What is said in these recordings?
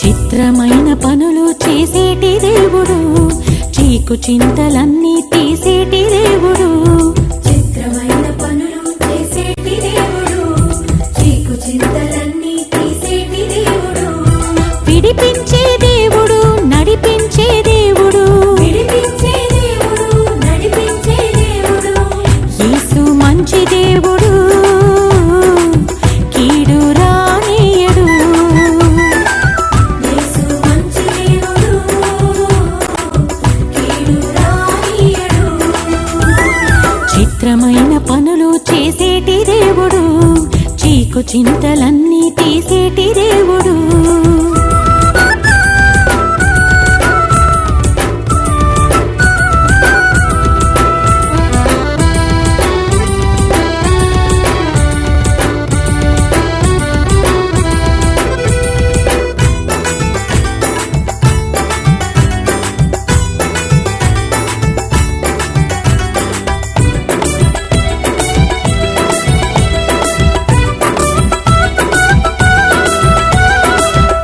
చిత్రమైన పనులు చేసేటి దేవుడు, చీకు చింతలన్నీ తీసేటి దేవుడు. చిత్రమైన పనులు చేసేటి దేవుడు, చీకు చింతలన్నీ తీసేటి దేవుడు. విడిపించే దేవుడు, నడిపించే దేవుడు, విడిపించే దేవుడు, నడిపించే దేవుడు. యేసు మంచి దేవుడు, కీడు రానీయడు. యేసు మంచి దేవుడు, కీడు రానీయడు. చిత్రమైన పనులు చేసేటి దేవుడు, చీకు చింతలన్నీ తీసేటి దేవుడు.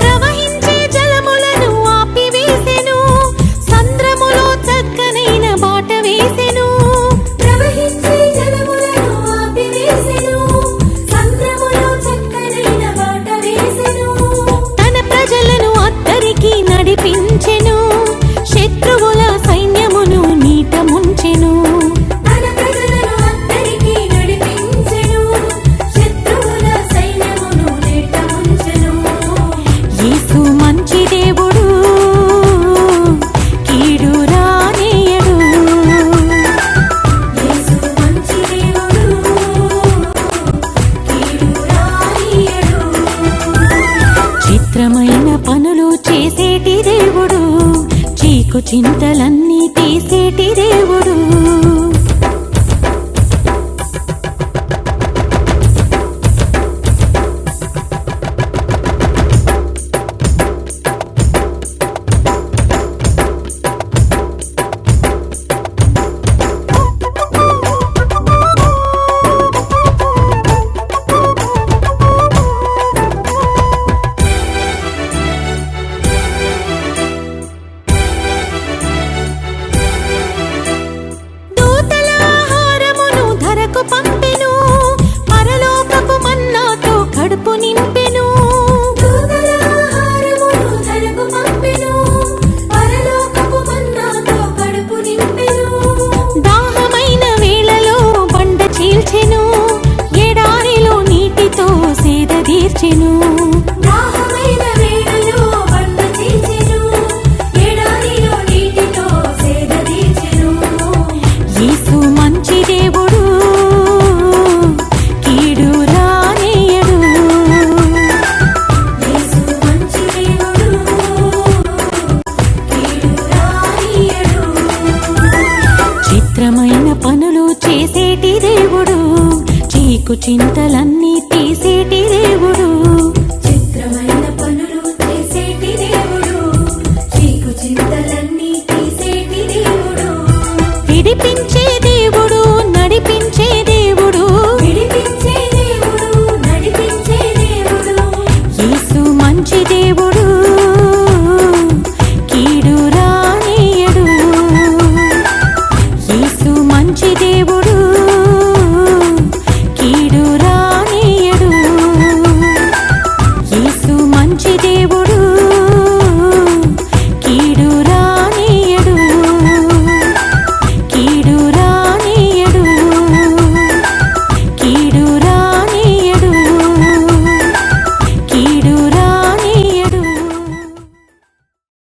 ప్రవహించే జలములను ఆపివేసెను, సంద్రములో చక్కనైన బాట వేసెను. ప్రవహించే జలములను ఆపివేసెను, సంద్రములో చక్కనైన బాట వేసెను. తన ప్రజలను అద్దరికి నడిపించెను, శత్రువుల సైన్యమును నీట ముంచెను. తన ప్రజలను అద్దరికి నడిపించెను, శత్రువుల సైన్యమును నీట ముంచెను. యేసు మంచి దేవుడు, కీడు రానీయడు. యేసు మంచి దేవుడు, కీడు రానీయడు. చిత్రమైన పనులు చేసేటి దేవుడు, చీకు చింతలన్నీ తీసేటి దేవుడు. దూతల ఆహారమును ధరకు పంపెను, పరలోకపు మన్నాతో కడుపు నింపెను. దూతల ఆహారమును ధరకు పంపెను, పరలోకపు మన్నాతో కడుపు నింపెను. దాహమైన వేళలో బండ చీల్చెను, ఎడారిలో నీటితో సేద తీర్చెను. దాహమైన వేళలో బండ చీల్చెను, ఎడారిలో నీటితో సేద తీర్చెను. యేసు మంచి దేవుడు, కీడు రానీయడు. యేసు మంచి దేవుడు, కీడు రానీయడు. చిత్రమైన పనులు చేసేటి దేవుడు, చీకు చింతలన్నీ తీసేటి దేవుడు. చిత్రమైన పనులు చేసేటి దేవుడు, చీకు చింతలన్నీ తీసేటి దేవుడు. విడిపించే